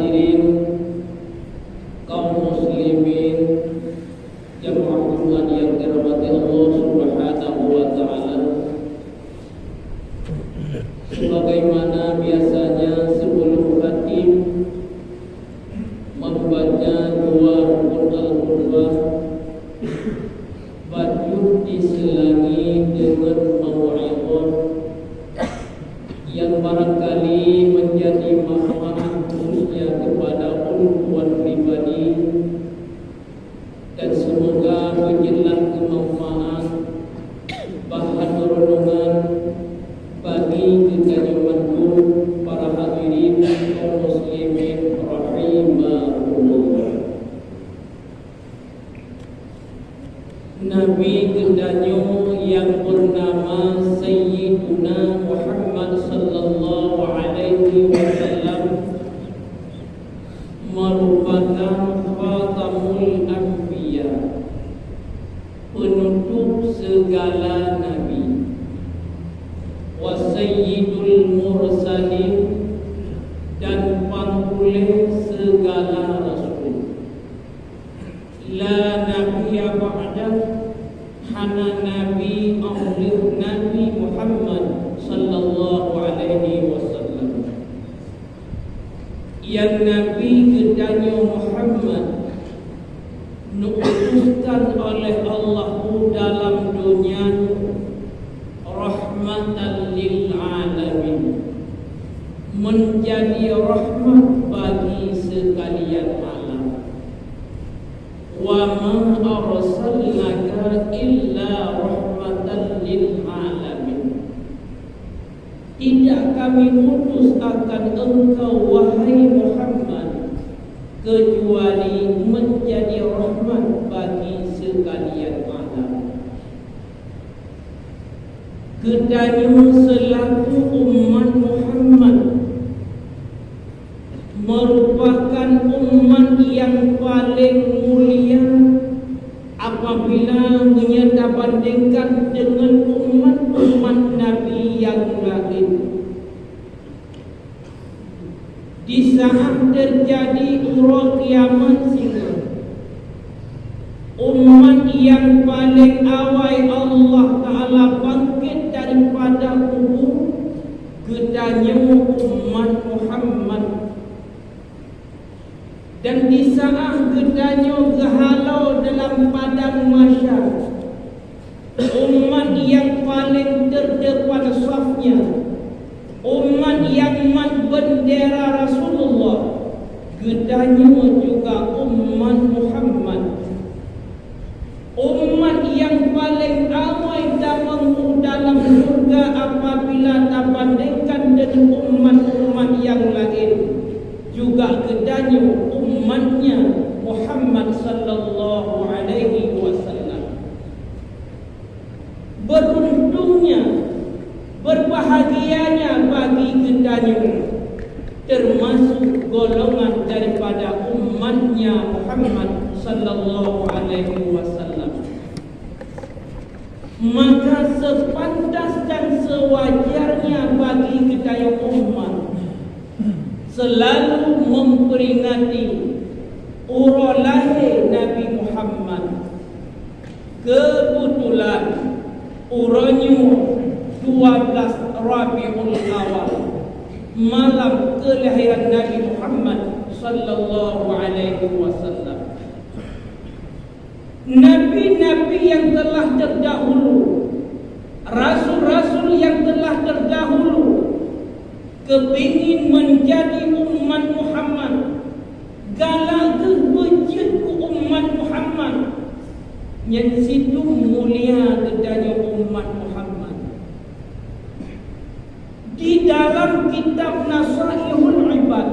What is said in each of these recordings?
hadirin kaum muslimin jamaah Tuhan yang dirahmati Allah Subhanahu wa taala. Sebagaimana biasanya sebelum khatib membaca dua rukun al-Qur'an, baju diselangi dengan mau'izah yang barangkali menjadi manfaat khususnya kepada ulumuan pribadi, dan semoga menjelang kemanfaat bahan renungan bagi kekajumanku para hadirin kaum muslimin rahimahullah. Nabi kedanyo yang bernama Sayyiduna Muhammad sallallahu alaihi wasallam merupakan khatamul anbiya, penutup segala nabi, wa sayyidul mursalin, dan pangulih segala rasul. La nabiyya ba'da, hana nabi akhir Nabi Muhammad sallallahu alaihi wasallam. Yang Nabi kedanyo Muhammad diutuskan oleh Allah dalam dunia rahmatan lil alamin, menjadi rahmat bagi sekalian alam. Wa ma arsalnaka illa rahmatan lil alamin. Tidak kami utus akan engkau wahai Muhammad kecuali menjadi rahmat bagi sekalian alam. Kedanyo selaku umat Muhammad merupakan umat yang paling mulia apabila menyandabandingkan dengan umat-umat Nabi yang lain. Di saat terjadi hura kiamat sehingga umat yang paling awal Allah Ta'ala bangkit daripada kubur, kedanyo umat Muhammad. Dan di saat kedanyo gehalau dalam padang mahsyar, umat yang paling terdepan safnya, umat yang mat bendera Rasulullah, kedanyo juga umat Muhammad. Umat yang paling awal dalam surga apabila dibandingkan dengan umat-umat yang lain, juga kedanyo umatnya Muhammad sallallahu alaihi wasallam. Beruntungnya, berbahagianya bagi kedanyo termasuk golongan daripada umatnya Muhammad sallallahu alaihi wasallam. Maka sepantas dan sewajarnya bagi kedanyo umat selalu memperingati urah lahir Nabi Muhammad. Kebetulan urahnya 12 Rabiul Awal, malam kelahiran Nabi Muhammad sallallahu alaihi wasallam. Nabi-nabi yang telah terdahulu, rasul-rasul yang telah terdahulu kepingin menjadi umat Muhammad, galak bejit ku umat Muhammad, yang situ mulia kedanyo umat Muhammad. Di dalam kitab Nasaihul Ibad,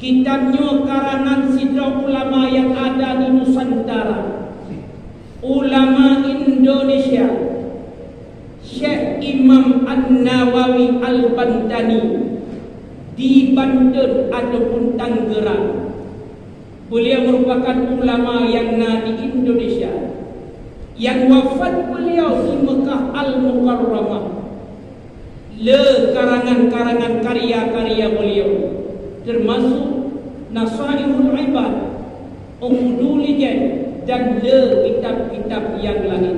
kitabnya karangan sidra ulama yang ada di Nusantara, ulama Indonesia, Syekh Imam An-Nawawi Al-Bantani di Banten ataupun Tangerang. Beliau merupakan ulama yang di Indonesia, yang wafat beliau di Mekah Al-Mukarramah. Le karangan-karangan karya-karya beliau termasuk Nasaihul Ibad, Uqdul Jan, dan kitab-kitab yang lain.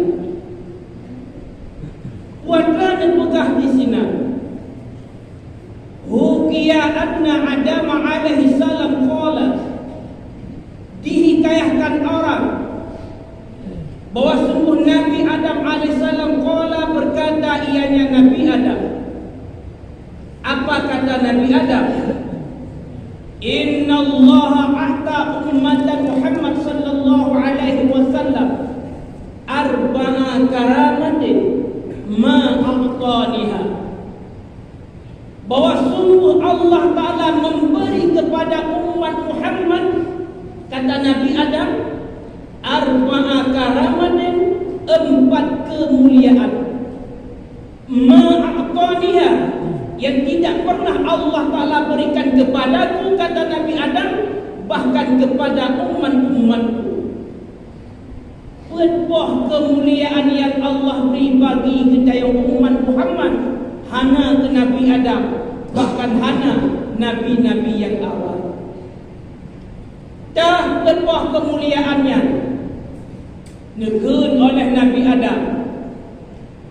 Puan-puan dan pegah di sini, Hukiya anna Adam alaihi salam qala, dihikayahkan orang bahwa sungguh Nabi Adam alaihissalam qala, berkata ianya Nabi Adam. Apa kata Nabi Adam? Inna Allah a'ta ummatan Muhammad sallallahu alaihi wasallam arba'a karamatin ma a'taniha, bahwa sungguh Allah Ta'ala memberi kepada umat Muhammad, kata Nabi Adam, arba'a karamatin, 4 kemuliaan, ma'ataniha, yang tidak pernah Allah Ta'ala berikan kepadaku, kata Nabi Adam, bahkan kepada umat-umatku. Berbuah kemuliaan yang Allah beri bagi kepada umat Muhammad, hana ke Nabi Adam, bahkan hana Nabi-Nabi yang awal. Dah berbuah kemuliaannya negun oleh Nabi Adam,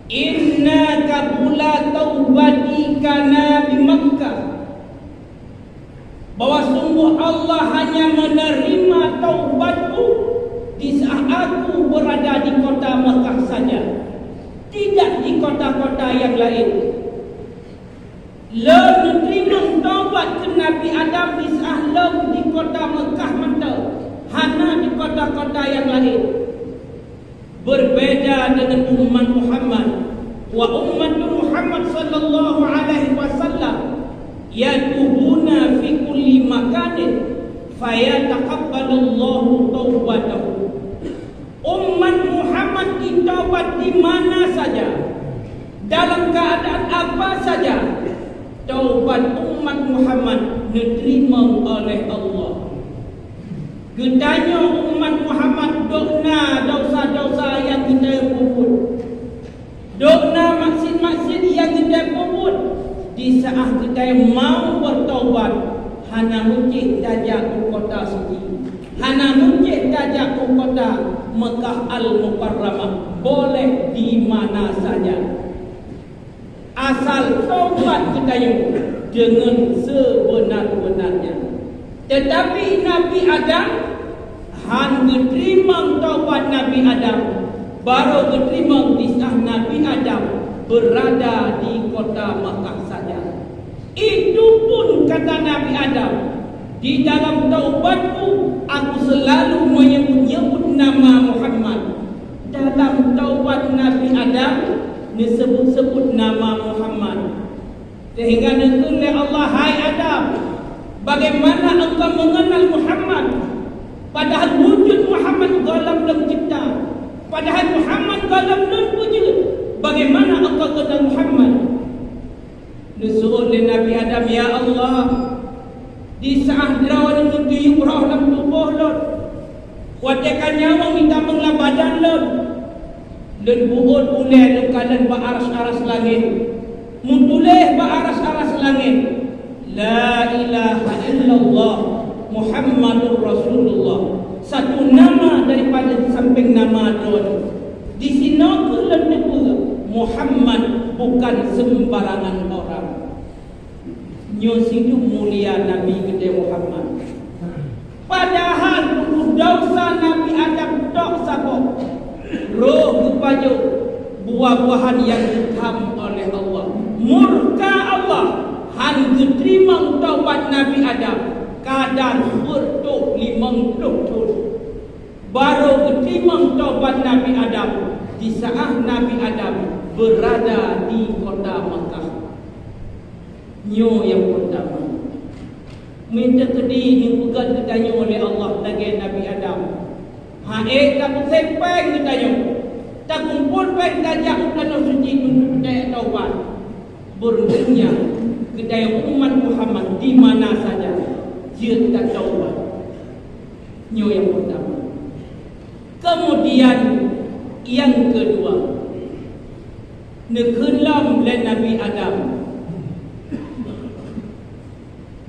inna kabula taubatika Nabi Makkah, bahwa sungguh Allah hanya menerima taubatku di saat aku berada di kota Makkah saja, tidak di kota-kota yang lain. Lalu menerima taubat ke Nabi Adam di saat di kota Makkah mata, hana di kota-kota yang lain. Berbeda dengan umat Muhammad, wa umat Muhammad sallallahu alaihi wasallam yatubuna fi kulli makanin fayataqabbalullahu taubatahu. Umat Muhammad ditaubat di mana saja, dalam keadaan apa saja, taubat umat Muhammad diterima oleh Allah. Ketanya umat Muhammad dokna dosa-dosa yang kita buat, dokna maksud-maksud yang kita buat, di saat kita mau bertaubat, hana mungkin dajak ke kota suci, hana mungkin dajak ke kota Mekah Al-Mukarramah, boleh di mana saja, asal taubat kita dengan sebenar-benarnya. Tetapi Nabi Adam han diterima taubat Nabi Adam baru diterima di saat Nabi Adam berada di kota Makkah saja. Itu pun kata Nabi Adam, di dalam taubatku aku selalu menyebut nama Muhammad. Dalam taubat Nabi Adam disebut-sebut nama Muhammad, sehingga ditulis Allah, hai Adam, bagaimana engkau mengenal Muhammad? Padahal wujud Muhammad dalam pencipta, padahal Muhammad dalam wujud. Bagaimana engkau kenal Muhammad? Disuruh oleh Nabi Adam, ya Allah, di saat dirawan itu diubrah dalam tubuh Lord, wajahkan nyawa minta menglabadan Lord, dan buat boleh dekalan ba'aras-aras langit, mutuleh ba'aras-aras langit, la ilaha illallah Muhammadur Rasulullah, satu nama daripada samping nama Tuhan. Di sini kulan Muhammad bukan sembarangan orang. Nyosidu mulia Nabi kita Muhammad. Padahal dosa Nabi Adam tok sabok, roh kepajuk buah-buahan yang ditam oleh Allah, murka Allah. Han diterima taubat Nabi Adam kadar bertuk 50 tahun, baru diterima taubat Nabi Adam di saat Nabi Adam berada di kota Makkah. Nyo yang pertama minta tadi yang pegang ditanya oleh Allah lagi Nabi Adam, hae tak sempeng ditanya, tak kumpul baik dajak tanah suci untuk daya taubat. Beruntungnya kedaya umat Muhammad di mana saja dia tak taubat. Nyo yang pertama. Kemudian yang kedua, nekelam le Nabi Adam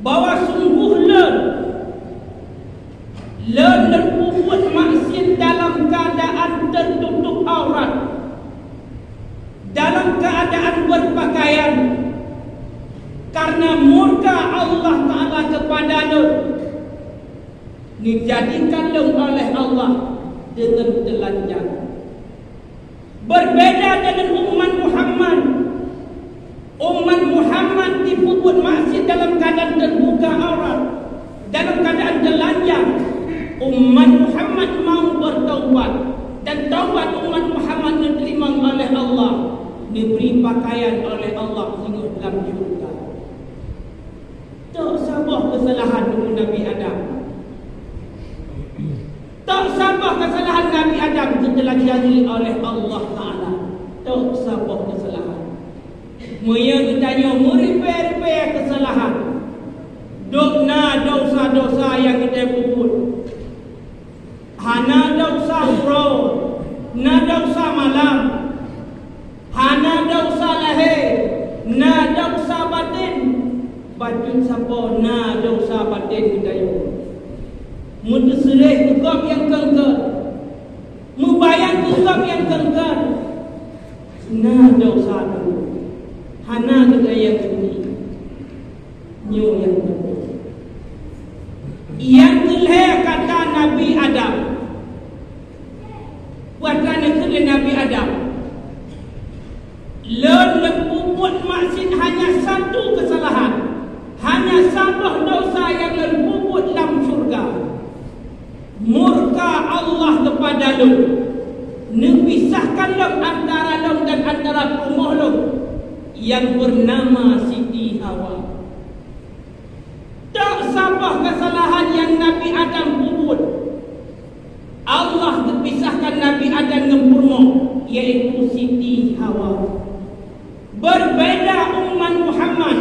bahwa sungguh len dan buat maksiat dalam keadaan tertutup aurat, dalam keadaan berpakaian, karena murka Allah Ta'ala kepada len, dijadikan len oleh Allah dengan telanjang. Berbeda dengan umat Muhammad. Umat Muhammad dibuat maksiat dalam keadaan terbuka aurat, dalam keadaan telanjang. Umat Muhammad mau bertaubat, dan taubat umat Muhammad diterima oleh Allah, diberi pakaian oleh Allah hingga dalam syurga. Tak sabar kesalahan Nabi Adam. Tak sabar kesalahan Nabi Adam ditelanjangi oleh Allah Ta'ala. Tak sabar kesalahan. Mereka ditanya meripeh-ripeh kesalahan. Dokna dosa-dosa yang kita buat. Hana dosa hurau, na dosa malam, hana dosa lahir, na dosa batin. Batin siapa na dosa batin kita yo. Mutesereh hukum yang kengkar, membayang hukum yang kengkar. Na dosa dulu, hana kita yang ini, nyo yang dulu. Yang kelih kata Nabi Adam. Buatkan kelih Nabi Adam. Lepu buat maksiat hanya satu kesalahan. Hanya satu dosa yang lepu buat dalam syurga. Murka Allah kepada lu. Nepisahkan lu antara lu dan antara rumah lu yang bernama Siti Hawa. Tak sabar kesalahan yang Nabi Adam buat. Allah terpisahkan Nabi Adam dengan kurma, yaitu Siti Hawa. Berbeda umat Muhammad,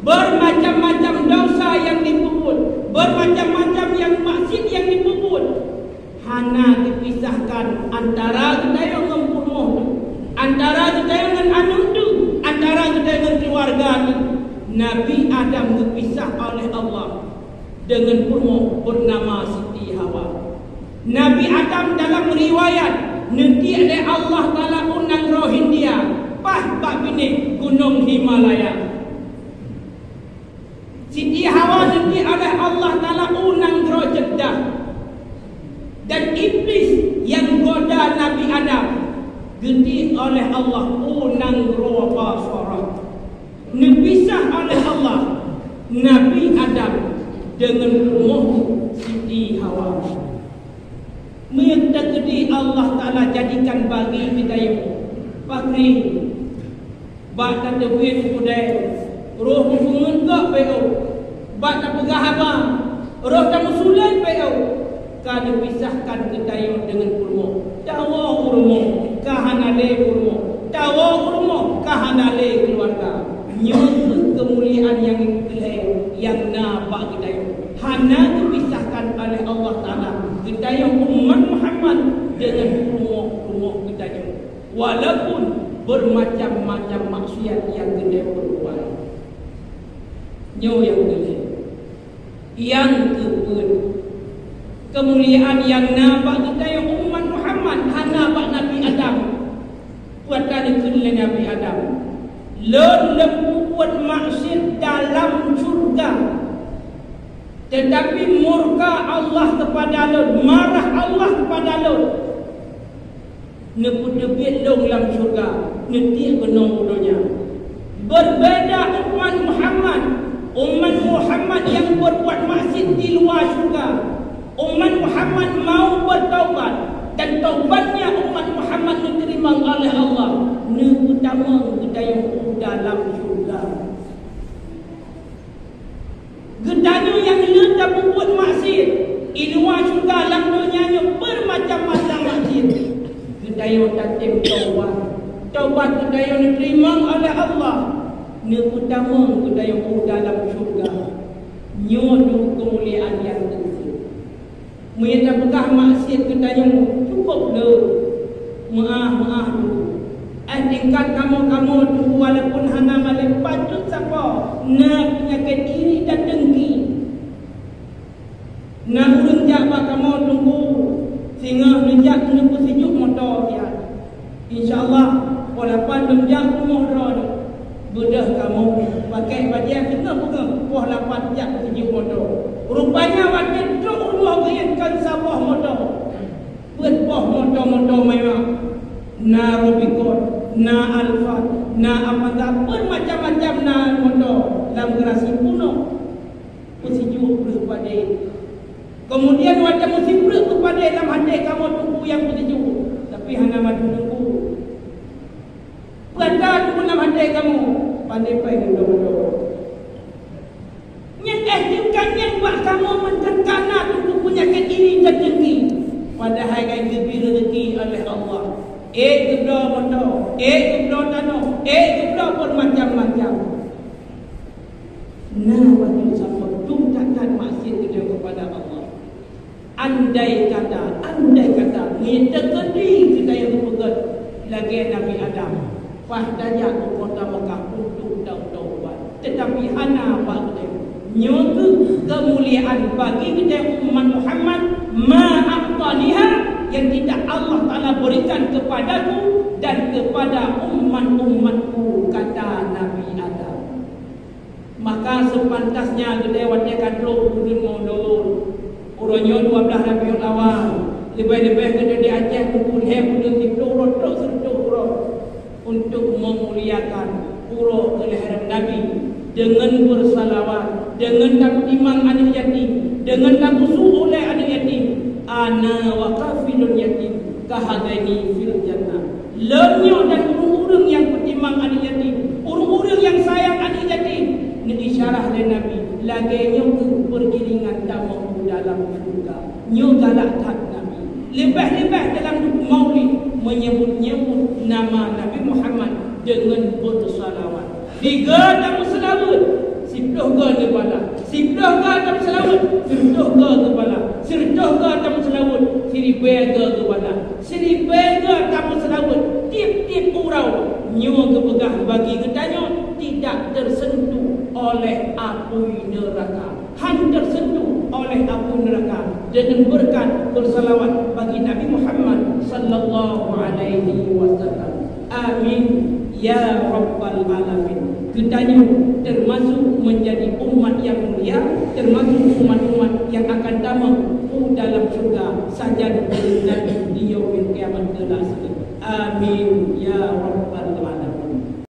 bermacam-macam dosa yang dibuat, bermacam-macam yang maksiat yang dibuat. Hana dipisahkan antara kita yang dengan kurma, antara kita dengan anak tu, antara kita dengan keluarga tu. Nabi Adam dipisah oleh Allah dengan kurma bernama Siti Hawa. Nabi Adam dalam riwayat nanti oleh Allah Ta'ala unang Rohingya pas bak bini gunung Himalaya. Siti Hawa nanti oleh Allah Ta'ala unang Gro Jeddah. Dan iblis yang goda Nabi Adam nanti oleh Allah unang Gro Basarah. Dipisah oleh Allah Nabi Adam dengan rumah Siti Hawa. Mentakdir Allah Ta'ala jadikan bagi kita yang pakri bak tak duit kudai roh mengun tak peo bak tak pegah abang roh tak musulan peo ka dipisahkan kita yang dengan kurma tawa kurma kahanale kurma tawa kurma kahanale keluarga nyuruh kemuliaan yang ilahi yang nampak kita yang hana dipisahkan oleh Allah Ta'ala kita yang umat Muhammad dengan rumah kita yang walaupun bermacam-macam maksiat yang kita perbuat. Nyo yang kedua, yang kedua, kemuliaan yang nampak kita yang umat Muhammad hana nampak Nabi Adam buatkan kedua Nabi Adam lepu buat maksiat dalam syurga, tetapi murka Allah kepada lu, marah Allah kepada lu. Neput-neput dong dalam syurga, nanti gunung dunia. Berbeda umat Muhammad. Umat Muhammad yang berbuat maksiat di luar syurga. Umat Muhammad mau bertaubat dan taubatnya umat Muhammad diterima oleh Allah. Utama kita yang dalam syurga. Gedanya yang letak membuat maksiat di luar syurga dalam dunia bermacam-macam maksiat. Gedaya tatim taubat. Taubat gedaya diterima oleh Allah. Utama gedaya dalam syurga. Nyodu kemuliaan yang tinggi. Mereka pegah maksiat gedaya cukup le. Maaf dulu. tingkat kamu tu walaupun hana malih patut siapa nak penyakit iri dan dengki. Nak urang jawab kamu tunggu sehingga menjak tunggu sejuk motor dia. InsyaAllah walaupun menjak motor ni bedah kamu pakai bajian bunga-bunga wah lapan jak sejuk motor. Rupanya waktu tu rumah berikan sabah motor. Buat boh motor-motor mewah. Na Rubicon, na Alfa, na apa macam-macam na motor dalam gerasi kuno. Sejuk kepada. Kemudian macam musim berat kepada dalam hati kamu tunggu yang sejuk. Tapi hana madu tunggu. Berada tunggu dalam hati kamu. Pandai-pandai duduk-duduk. Yang bukan yang buat kamu menterkana tunggu penyakit ini dan dengki. Padahal kaya diberi rezeki oleh Allah. Gebra motor, gebra tanah, gebra pun macam-macam. Nah, bagi siapa tu takkan maksiat kepada Allah. Andai kata ni terkedi kita yang berpegat lagi Nabi Adam. Fahdanya kota Mekah untuk taubat. Tetapi hana bagi nyoga kemuliaan bagi kita umat Muhammad ma'aqtaniha yang tidak Allah Ta'ala berikan kepadaku dan kepada umat-umatku, kata Nabi Adam. Maka sepantasnya kita watikan dulu udun modul urunnya 12 Rabiul Awal lebih-lebih kita diajar kumpul udun dipelurut terus urut untuk memuliakan urut kelahiran Nabi dengan bersalawat, dengan tak timang anak yatim, dengan tak usul oleh anak yatim. Ana wa kafilun yatim kahadaini fil jannah. Lemnya dan urung-urung yang bertimang anak yatim, urung-urung yang sayang anak yatim, ni isyarah oleh Nabi. Lagi nyo bergiringan tamu dalam surga. Nyo galak tak Nabi. Lebih-lebih dalam maulid menyebut-nyebut nama Nabi Muhammad dengan bersalawat. Tiga tamu selawat. Sipdoh ga kepala, sipdoh ga tamu selawat, sipdoh ga kepala, sipdoh ga tamu selawat, siribe ga kepala, siribe ga tamu selawat. Tiap-tiap urau nyo kepegah bagi ketanyo tidak tersentuh oleh api neraka. Han tersentuh oleh api neraka dengan berkat bersalawat bagi Nabi Muhammad sallallahu alaihi wasallam. Amin ya rabbal alamin. Ketanyo termasuk menjadi umat yang mulia, termasuk umat-umat yang akan damai dalam surga saja dengan di yaumil kiamat kelak. Amin ya rabbal alamin.